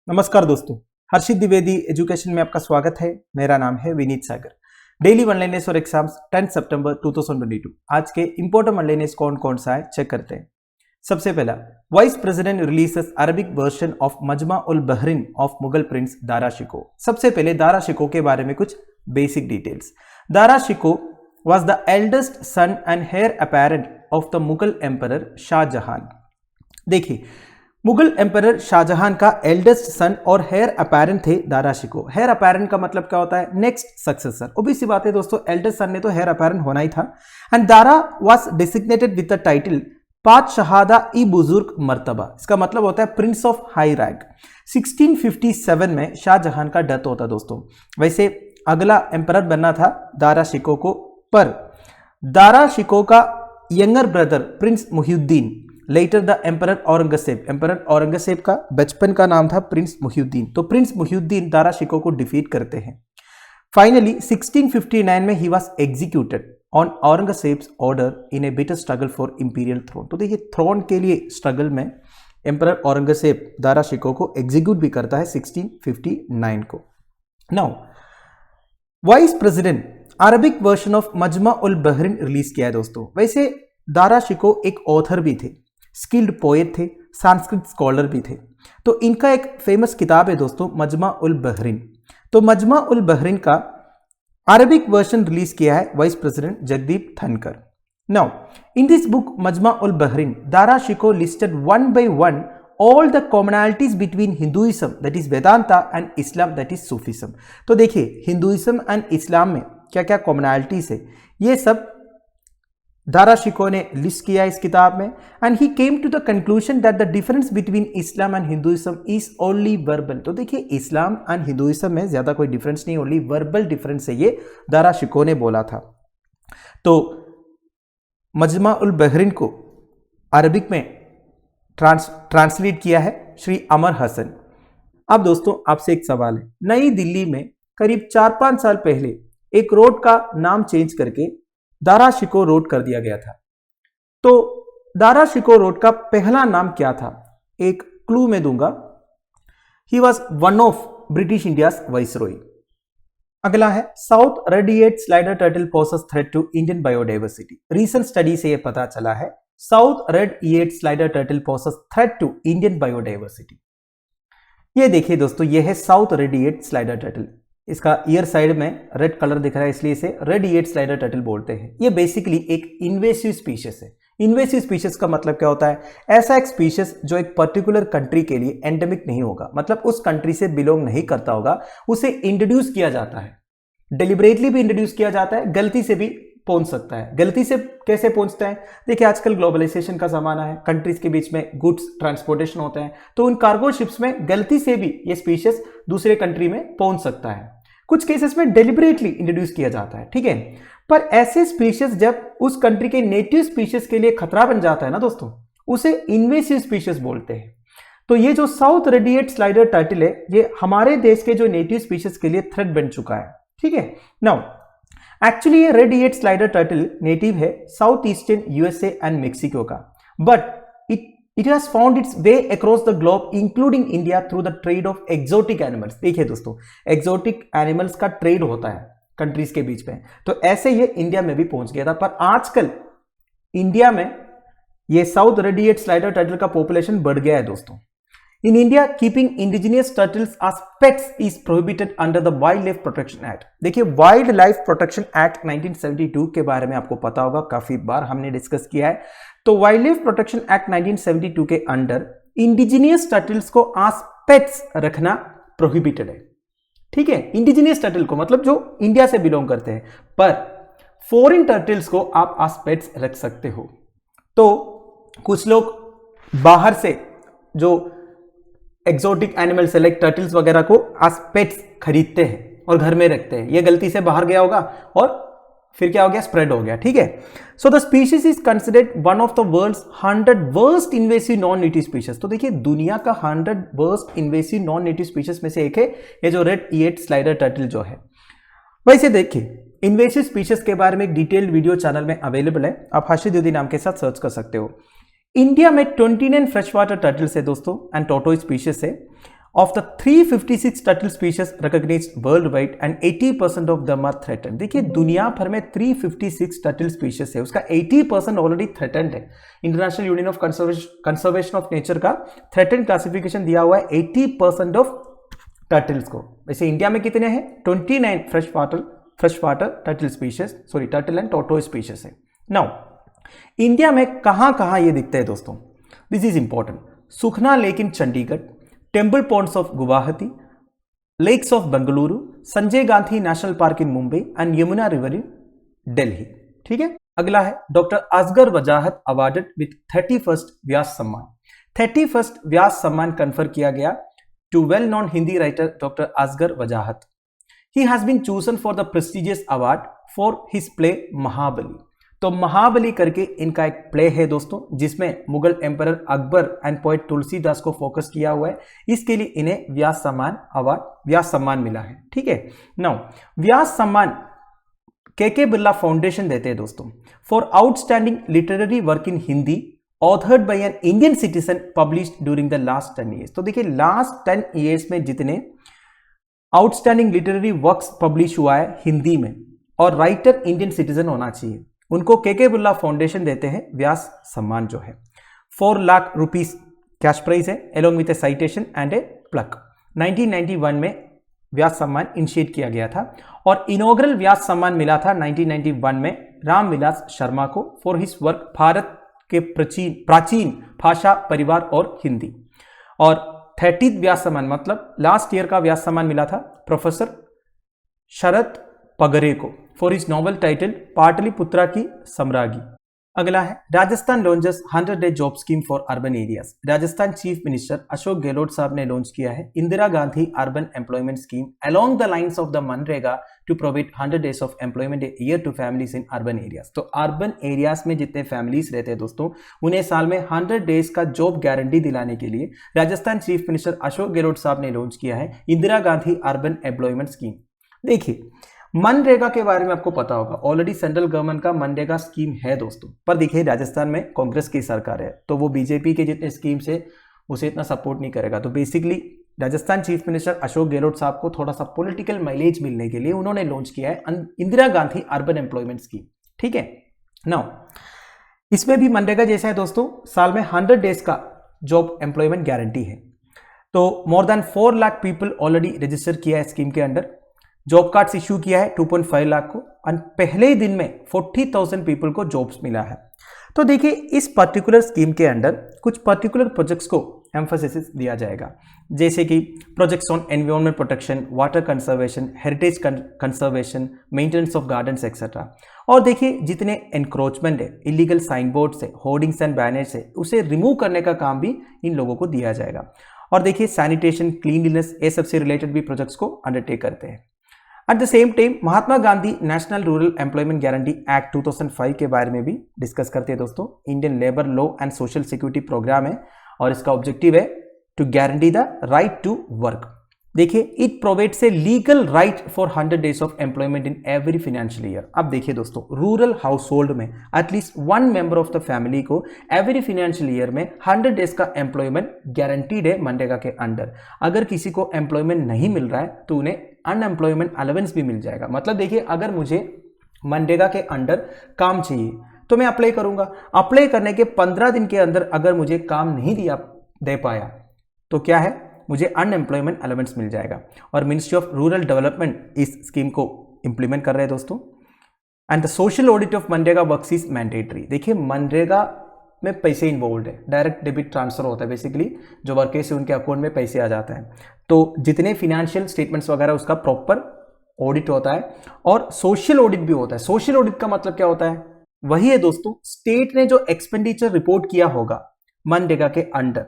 नमस्कार दोस्तों, हर्षित द्विवेदी एजुकेशन में आपका स्वागत है। मेरा नाम है विनीत सागर। डेली वन लाइनर्स और एग्जाम्स 10 सितंबर 2022 आज के इंपॉर्टेंट वन लाइनर्स कौन कौन सा है चेक करते हैं। सबसे पहला, vice president releases Arabic version of Majma ul Bahrain of Mughal prince Dara Shikoh. सबसे पहले दारा शिको के बारे में कुछ basic details. Dara Shikoh was the eldest son and heir apparent of the Mughal emperor Shahjahan. देखिए, मुगल एम्परर शाहजहान का एल्डेस्ट सन और हेयर अपैरेंट थे दारा शिको। हेयर अपैरेंट का मतलब क्या होता है? Next successor. ओबीसी बात है दोस्तों, एल्डेस्ट सन ने तो हेयर अपैरेंट होना ही था। And Dara was designated with the title पाद शहादा ई बुजुर्ग मर्तबा। इसका मतलब होता है प्रिंस ऑफ हाई रैंक। 1657 में शाहजहान का डेथ होता दोस्तों। वैसे अगला एम्परर बनना था दारा शिको को, पर दारा शिको का younger brother prince Muhiuddin, later the emperor Aurangzeb. Emperor Aurangzeb का बचपन का नाम था प्रिंस मुहिउद्दीन। तो प्रिंस मुहिउद्दीन दारा शिको को डिफीट करते हैं। फाइनली 1659 में he was executed on Aurangzeb's order in a bitter struggle for imperial throne. तो देखिए, थ्रोन के लिए स्ट्रगल में एम्परर औरंगजेब दारा शिको को एग्जीक्यूट भी करता है 1659 को। Now vice president Arabic version of Majma ul Bahrain release किया है दोस्तों। वैसे दारा शिको एक ऑथर भी थे, स्किल्ड पोएट थे, संस्कृत स्कॉलर भी थे। तो इनका एक फेमस किताब है दोस्तों, मजमा उल बहरीन। तो मजमा उल बहरीन का अरबिक वर्जन रिलीज किया है वाइस प्रेसिडेंट जगदीप धनकर। Now in this book Majma ul Bahrain, Dara Shikoh listed one by one all the commonalities between Hinduism that is Vedanta and Islam that is Sufism। तो देखिए, हिंदुइज्म एंड इस्लाम में क्या क्या कॉमनैलिटीज है ये सब दारा शिको ने लिस्ट किया इस किताब में। And he came to the conclusion that the difference between Islam and Hinduism is only verbal. तो देखिए, इस्लाम एंड हिंदुइज्म में ज्यादा कोई डिफरेंस नहीं, ओनली वर्बल डिफरेंस है, ये दारा शिको ने बोला था। तो मजमा उल बहरीन को अरबिक में ट्रांसलेट किया है श्री अमर हसन। अब दोस्तों आपसे एक सवाल है, नई दिल्ली में करीब 4-5 साल पहले एक रोड का नाम चेंज करके दारा शिको रोड कर दिया गया था। तो दारा शिको रोड का पहला नाम क्या था? एक क्लू में दूंगा, he was one of British India's viceroy. अगला है, south red eared slider turtle poses threat to Indian biodiversity. Recent study से यह पता चला है south red eared slider turtle poses threat to Indian biodiversity. ये देखिए दोस्तों, ये है साउथ रेड-ईयर्ड स्लाइडर टर्टल। इसका ईयर साइड में रेड कलर दिख रहा है, इसलिए इसे रेड-ईयर्ड स्लाइडर टर्टल बोलते हैं। ये बेसिकली एक इन्वेसिव स्पीशीज है। इन्वेसिव स्पीशीज का मतलब क्या होता है? ऐसा एक स्पीशीज जो एक पर्टिकुलर कंट्री के लिए एंडेमिक नहीं होगा, मतलब उस कंट्री से बिलोंग नहीं करता होगा, उसे इंट्रोड्यूस किया जाता है। डिलिबरेटली भी इंट्रोड्यूस किया जाता है, गलती से भी पहुंच सकता है। गलती से कैसे पहुंचता है? देखिए, आजकल ग्लोबलाइजेशन का जमाना है, कंट्रीज के बीच में गुड्स ट्रांसपोर्टेशन होते हैं, तो उन कार्गो शिप्स में गलती से भी ये स्पीशीज दूसरे कंट्री में पहुंच सकता है। कुछ केसेस में डेलिबरेटली इंट्रोड्यूस किया जाता है, ठीक है। पर ऐसे स्पीशीज जब उस कंट्री के नेटिव स्पीशीज के लिए खतरा बन जाता है ना दोस्तों, उसे इन्वेसिव स्पीशीज बोलते हैं। तो ये जो साउथ रेड-ईयर्ड स्लाइडर टर्टल है, ये हमारे देश के जो नेटिव स्पीशीज के लिए थ्रेट बन चुका है, ठीक है। नाउ एक्चुअली ये रेड-ईयर्ड स्लाइडर टर्टल नेटिव है south eastern USA and Mexico का, but it has found its way across the globe including India through the trade of exotic animals. देखिए दोस्तों, एक्सोटिक एनिमल्स का ट्रेड होता है countries के बीच में, तो ऐसे ये इंडिया में भी पहुंच गया था। पर आजकल इंडिया में ये साउथ रेड-ईयर्ड स्लाइडर टर्टल का पॉपुलेशन बढ़ गया है दोस्तों। In India, keeping indigenous turtles as pets is prohibited under the Wildlife Protection Act। देखिए, वाइल्ड लाइफ प्रोटेक्शन एक्ट 1972 के बारे में आपको पता होगा, काफी बार हमने डिस्कस किया है। तो वाइल्ड लाइफ प्रोटेक्शन एक्ट 1972 के अंडर इंडिजिनियस टर्टल्स को as पेट्स रखना प्रोहिबिटेड है, ठीक है। इंडिजिनियस टर्टल को मतलब जो इंडिया से बिलोंग करते हैं, पर फॉरेन टर्टल्स को आप as पेट्स रख सकते हो। तो कुछ लोग बाहर से जो एक्सोटिक एनिमल सेलेक्ट टर्टल्स वगैरह को एज पेट्स खरीदते हैं और घर में रखते हैं। ये गलती से बाहर गया होगा और फिर क्या हो गया? स्प्रेड हो गया, ठीक है। So the species is considered one of the world's 100 worst invasive non native species. तो देखिए, दुनिया का 100 worst invasive non native species में से एक है ये जो रेड-ईयर्ड स्लाइडर टर्टल जो है। वैसे देखिए, इन्वेसिव स्पीशीज के बारे में एक डिटेल्ड वीडियो चैनल में अवेलेबल है, आप हर्षित द्विवेदी नाम के साथ सर्च कर सकते हो। इंडिया में 29 फ्रेश वाटर टर्टल्स है दोस्तों एंड टोटोइज स्पीशीज है। Of the 356 turtle species recognized worldwide and 80% of them are threatened. देखिए दुनिया भर में 356 टर्टल स्पीशीज है, उसका 80% ऑलरेडी थ्रेटेंड है। International union of conservation of nature का थ्रेटेंड क्लासिफिकेशन दिया हुआ है 80% ऑफ टर्टल्स को। वैसे इंडिया में कितने हैं? 29 fresh water turtle species, sorry turtle and टोटो स्पीशीज है। नाउ इंडिया में कहां कहां ये दिखते हैं दोस्तों? This is important. Sukhna lake in Chandigarh, temple ponds of Guwahati, lakes of Bengaluru, Sanjay Gandhi national park in Mumbai and Yamuna river in Delhi. ठीक है, अगला है doctor Asghar Wajahat awarded with 31st व्यास सम्मान। 31st व्यास सम्मान कन्फर किया गया to well known Hindi writer doctor Asghar Wajahat. He has been chosen for the prestigious award for his play Mahabali. तो महाबली करके इनका एक प्ले है दोस्तों, जिसमें Mughal emperor Akbar and poet Tulsidas को फोकस किया हुआ है। इसके लिए इन्हें व्यास सम्मान अवार्ड, व्यास सम्मान मिला है। ठीक है, नाउ व्यास सम्मान के बिरला फाउंडेशन देते हैं दोस्तों for outstanding literary work in Hindi authored bye an Indian citizen published during the last 10 years. तो देखिए लास्ट 10 ईयर्स में जितने आउटस्टैंडिंग लिटरेरी वर्क्स पब्लिश हुआ है हिंदी में और राइटर इंडियन सिटीजन होना चाहिए, उनको के बिरला फाउंडेशन देते हैं व्यास सम्मान जो है। 4 लाख रुपीस कैश प्राइज है along with a citation and a plaque. 1991 में व्यास सम्मान इनिशिएट किया गया था और इनॉग्रल व्यास सम्मान मिला था 1991 में रामविलास शर्मा को फॉर हिज वर्क भारत के प्राचीन भाषा, परिवार और हिंदी। और 30th व्यास सम्मान मतलब लास्ट ईयर का व्यास सम्मान मिला था प्रोफेसर शरद पगरे को for his novel title Pataliputra की सम्राज्ञी। अगला है Rajasthan launches 100 day job scheme for urban areas. Rajasthan chief minister Ashok Gehlot साहब ने लॉन्च किया है Indira Gandhi urban employment scheme along the lines of the MNREGA to provide 100 days of employment a year to families in urban areas. तो urban areas में जितने families रहते हैं दोस्तों, उन्हें साल में 100 डेज का जॉब गारंटी दिलाने के लिए राजस्थान चीफ मिनिस्टर अशोक गहलोत साहब ने लॉन्च किया है Indira Gandhi urban employment scheme. देखिए मनरेगा के बारे में आपको पता होगा, ऑलरेडी सेंट्रल गवर्नमेंट का मनरेगा स्कीम है दोस्तों, पर देखिए राजस्थान में कांग्रेस की सरकार है तो वो बीजेपी के जितने स्कीम्स है उसे इतना सपोर्ट नहीं करेगा। तो basically Rajasthan chief minister Ashok Gehlot साहब को थोड़ा सा पॉलिटिकल माइलेज मिलने के लिए उन्होंने लॉन्च किया है Indira Gandhi urban employment scheme. ठीक है, नाउ इसमें भी मनरेगा जैसा है दोस्तों, साल में 100 डेज का जॉब एम्प्लॉयमेंट गारंटी है। तो more than 4 lakh people already register किया है स्कीम के अंडर, जॉब कार्ड्स इश्यू किया है 2.5 लाख को और पहले ही दिन में 40,000 पीपल को जॉब्स मिला है। तो देखिए इस पर्टिकुलर स्कीम के अंडर कुछ पर्टिकुलर प्रोजेक्ट्स को एम्फोसिस दिया जाएगा, जैसे कि projects on environment protection, water conservation, heritage conservation, maintenance of gardens etcetera. और देखिए जितने एनक्रोचमेंट है, इलीगल साइन बोर्ड्स है, होर्डिंग्स एंड बैनर्स है, उसे रिमूव करने का काम भी इन लोगों को दिया जाएगा। और देखिए सैनिटेशन, क्लीनलीनेस, ये सबसे रिलेटेड भी प्रोजेक्ट्स को अंडरटेक करते हैं। At the same time Mahatma Gandhi national rural employment guarantee act 2005 के बारे में भी डिस्कस करते हैं दोस्तों। Indian labour law and social security programme है और इसका ऑब्जेक्टिव है to guarantee the right to work. देखिए it provides a legal right for 100 days of employment in every financial year. अब देखिए दोस्तों rural household at least 1 member of the family को every financial year में 100 days का employment guaranteed है मनरेगा के under. अगर किसी को एम्प्लॉयमेंट नहीं मिल रहा है तो उन्हें अनएम्प्लॉयमेंट अलाउंस भी मिल जाएगा। मतलब देखिए अगर मुझे मनरेगा के अंडर काम चाहिए तो मैं अप्लाई करूंगा, अप्लाई करने के 15 दिन के अंदर अगर मुझे काम नहीं दे पाया तो क्या है, मुझे अनएम्प्लॉयमेंट अलाउंस मिल जाएगा। और मिनिस्ट्री ऑफ रूरल डेवलपमेंट इस स्कीम को इंप्लीमेंट कर रहे हैं दोस्तों। And the social audit of MNREGA works is mandatory. देखिए मनरेगा में पैसे इन्वॉल्व है, डायरेक्ट डेबिट ट्रांसफर होता है, बेसिकली जो वर्कर्स है उनके अकाउंट में पैसे आ जाता है। तो जितने फिनेंशियल स्टेटमेंट्स वगैरह उसका प्रॉपर ऑडिट होता है और सोशल ऑडिट भी होता है। सोशल ऑडिट का मतलब क्या होता है, वही है दोस्तों स्टेट ने जो एक्सपेंडिचर रिपोर्ट किया होगा मनरेगा के अंडर,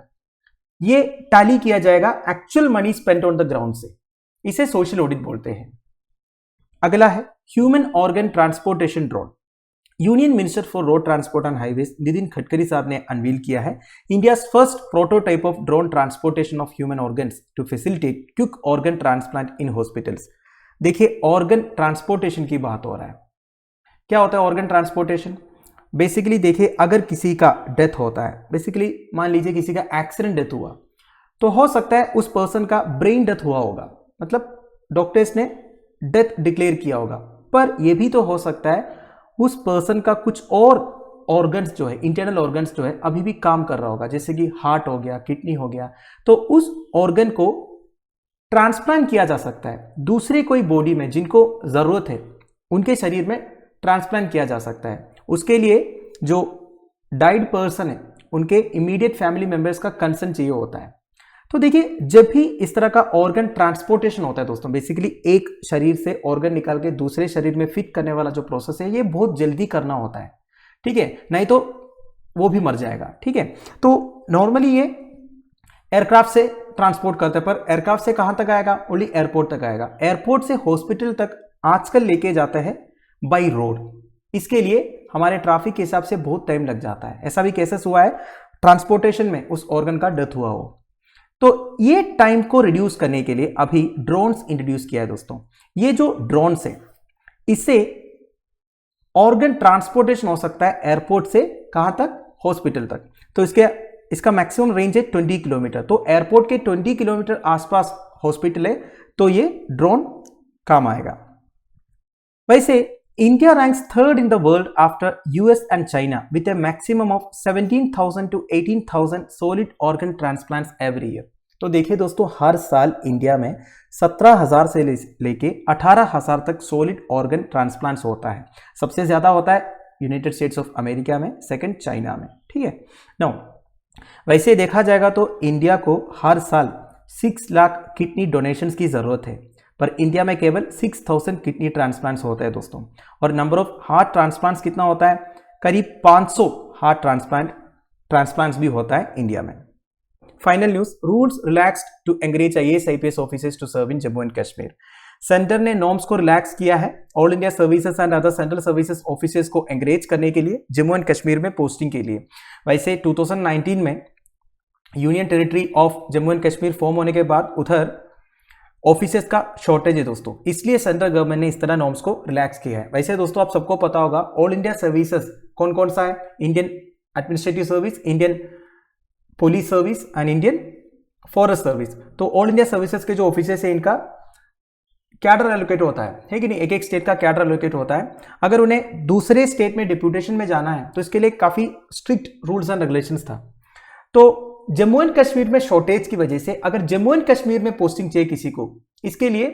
ये टैली किया जाएगा actual money spent on the ground से, इसे सोशल ऑडिट बोलते हैं। अगला है human organ transportation drone. Union minister for road transport and highways Nitin Gadkari साहब ने अनवील किया है India first prototype of drone transportation of human organs to facilitate quick organ transplant in hospitals. देखिए ऑर्गन ट्रांसपोर्टेशन की बात हो रहा है, क्या होता है ऑर्गन ट्रांसपोर्टेशन? बेसिकली देखिए अगर किसी का डेथ होता है, बेसिकली मान लीजिए किसी का एक्सीडेंट डेथ हुआ तो हो सकता है उस पर्सन का ब्रेन डेथ हुआ होगा, मतलब डॉक्टर्स ने डेथ डिक्लेयर किया होगा, पर यह भी तो हो सकता है उस पर्सन का कुछ और ऑर्गन्स जो है, इंटरनल ऑर्गन्स जो है अभी भी काम कर रहा होगा, जैसे कि हार्ट हो गया, किडनी हो गया, तो उस ऑर्गन को ट्रांसप्लांट किया जा सकता है दूसरे कोई बॉडी में जिनको जरूरत है उनके शरीर में ट्रांसप्लांट किया जा सकता है। उसके लिए जो डाइड पर्सन है उनके इमीडिएट फैमिली मेंबर्स का कंसेंट चाहिए होता है। तो देखिए, जब भी इस तरह का ऑर्गन ट्रांसपोर्टेशन होता है दोस्तों, बेसिकली एक शरीर से ऑर्गन निकाल के दूसरे शरीर में फिट करने वाला जो प्रोसेस है ये बहुत जल्दी करना होता है, ठीक है, नहीं तो वो भी मर जाएगा, ठीक है। तो नॉर्मली ये एयरक्राफ्ट से ट्रांसपोर्ट करते हैं, पर एयरक्राफ्ट से कहां तक आएगा? ओनली एयरपोर्ट तक आएगा। एयरपोर्ट से हॉस्पिटल तक आजकल लेके जाते हैं बाई रोड। इसके लिए हमारे ट्रैफिक के हिसाब से बहुत टाइम लग जाता है। ऐसा भी केसेस हुआ है ट्रांसपोर्टेशन में उस ऑर्गन का डेथ हुआ हो। तो ये टाइम को रिड्यूस करने के लिए अभी ड्रोन्स इंट्रोड्यूस किया है दोस्तों। ये जो ड्रोन्स है इससे ऑर्गन ट्रांसपोर्टेशन हो सकता है एयरपोर्ट से कहां तक? हॉस्पिटल तक। तो इसका मैक्सिमम रेंज है 20 किलोमीटर। तो एयरपोर्ट के 20 किलोमीटर आसपास हॉस्पिटल है तो ये ड्रोन काम आएगा। वैसे India ranks third in the world after US and China with A maximum of 17,000 to 18,000 solid organ transplants every year. तो देखिए दोस्तों, हर साल इंडिया में 17,000 से लेके 18,000 तक सॉलिड ऑर्गन ट्रांसप्लांट्स होता है। सबसे ज्यादा होता है यूनाइटेड स्टेट्स ऑफ अमेरिका में, सेकंड चाइना में, ठीक है। नाउ वैसे देखा जाएगा तो इंडिया को हर साल 6 लाख किडनी डोनेशंस की जरूरत है, पर इंडिया में केवल 6,000 किडनी ट्रांसप्लांट्स होते हैं दोस्तों। और नंबर ऑफ हार्ट ट्रांसप्लांट्स कितना होता है? करीब 500 हार्ट ट्रांसप्लांट्स भी होता है इंडिया में। Final news, rules relaxed to encourage IAS IPS officers to serve in Jammu and Kashmir. Centre ने नॉर्म्स को रिलैक्स किया है all India services and other central services officers को एंकरेज करने के लिए जम्मू एंड कश्मीर में पोस्टिंग के लिए। वैसे 2019 में union territory of Jammu and Kashmir form होने के बाद उधर ऑफिसर्स का शॉर्टेज है दोस्तों, इसलिए सेंट्रल गवर्नमेंट ने इस तरह नॉर्म्स को रिलैक्स किया है। वैसे दोस्तों आप सबको पता होगा ऑल इंडिया सर्विसेज कौन कौन सा है? Indian administrative service, Indian police service and Indian forest service. तो ऑल इंडिया सर्विसेज के जो ऑफिसर्स है इनका कैडर एलोकेट होता है कि नहीं? एक एक स्टेट का कैडर एलोकेट होता है। अगर उन्हें दूसरे स्टेट में डिप्यूटेशन में जाना है तो इसके लिए काफी स्ट्रिक्ट रूल्स एंड रेगुलेशंस था। तो जम्मू एंड कश्मीर में शॉर्टेज की वजह से अगर जम्मू एंड कश्मीर में पोस्टिंग चाहिए किसी को, इसके लिए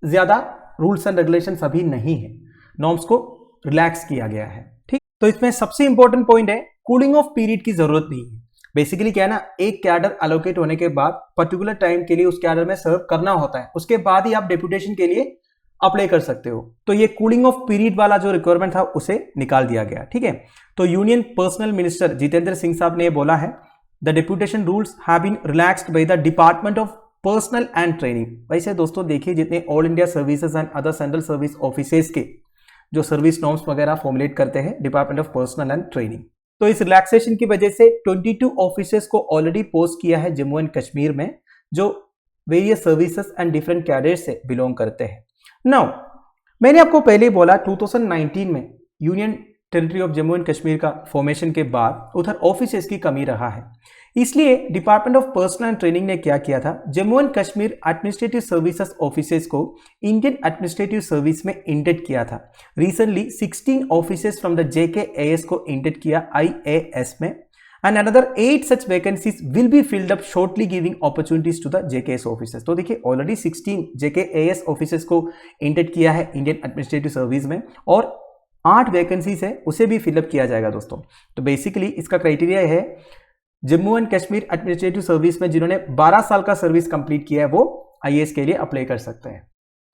ज्यादा रूल्स एंड रेगुलेशंस अभी नहीं है, नॉर्म्स को रिलैक्स किया गया है, ठीक। तो इसमें सबसे इंपॉर्टेंट पॉइंट है कूलिंग ऑफ पीरियड की जरूरत नहीं है। बेसिकली क्या है ना, एक कैडर एलोकेट होने के बाद पर्टिकुलर टाइम के लिए उस कैडर में सर्व करना होता है, उसके बाद ही आप डेप्यूटेशन के लिए अप्लाई कर सकते हो। तो ये कूलिंग ऑफ पीरियड वाला जो रिक्वायरमेंट था उसे निकाल दिया गया, ठीक है। तो union personnel minister Jitendra Singh साहब ने बोला है the deputation rules have been relaxed by the department of personnel and training. वैसे दोस्तों देखिए, जितने all India services and other central service offices के जो सर्विस नॉर्म्स वगैरह फॉर्मुलेट करते हैं department of personnel and training, तो इस रिलैक्सेशन की वजह से 22 ऑफिसर्स को ऑलरेडी पोस्ट किया है जम्मू एंड कश्मीर में, जो various services and different cadres से बिलोंग करते हैं। नाउ मैंने आपको पहले ही बोला 2019 में union territory of Jammu and Kashmir का फॉर्मेशन के बाद उधर ऑफिसर्स की कमी रहा है, इसलिए department of personnel and training ने क्या किया था, Jammu and Kashmir administrative services officers को इंडियन एडमिनिस्ट्रेटिव सर्विस में इंडेट किया था। Recently 16 officers from the JKAS को इंडेट किया IAS में, and another 8 such vacancies will be filled up shortly, giving opportunities to the JKAS officers। तो देखिए ऑलरेडी 16 JKAS ऑफिसर्स को इंडेट किया है इंडियन एडमिनिस्ट्रेटिव सर्विस में, और 8 वैकेंसीज है उसे भी फिलअप किया जाएगा दोस्तों। तो बेसिकली इसका क्राइटेरिया है Jammu and Kashmir administrative service में जिन्होंने 12 साल का सर्विस कंप्लीट किया है वो IAS के लिए अप्लाई कर सकते हैं।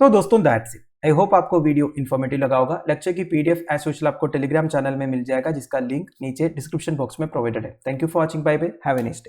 तो दोस्तों दैट्स इट। आई होप आपको वीडियो इन्फॉर्मेटिव लगा होगा। लेक्चर की PDF एज यूजुअल आपको टेलीग्राम चैनल में मिल जाएगा, जिसका लिंक नीचे डिस्क्रिप्शन बॉक्स में प्रोवाइडेड है। Thank you for watching, bye bye, have a nice day.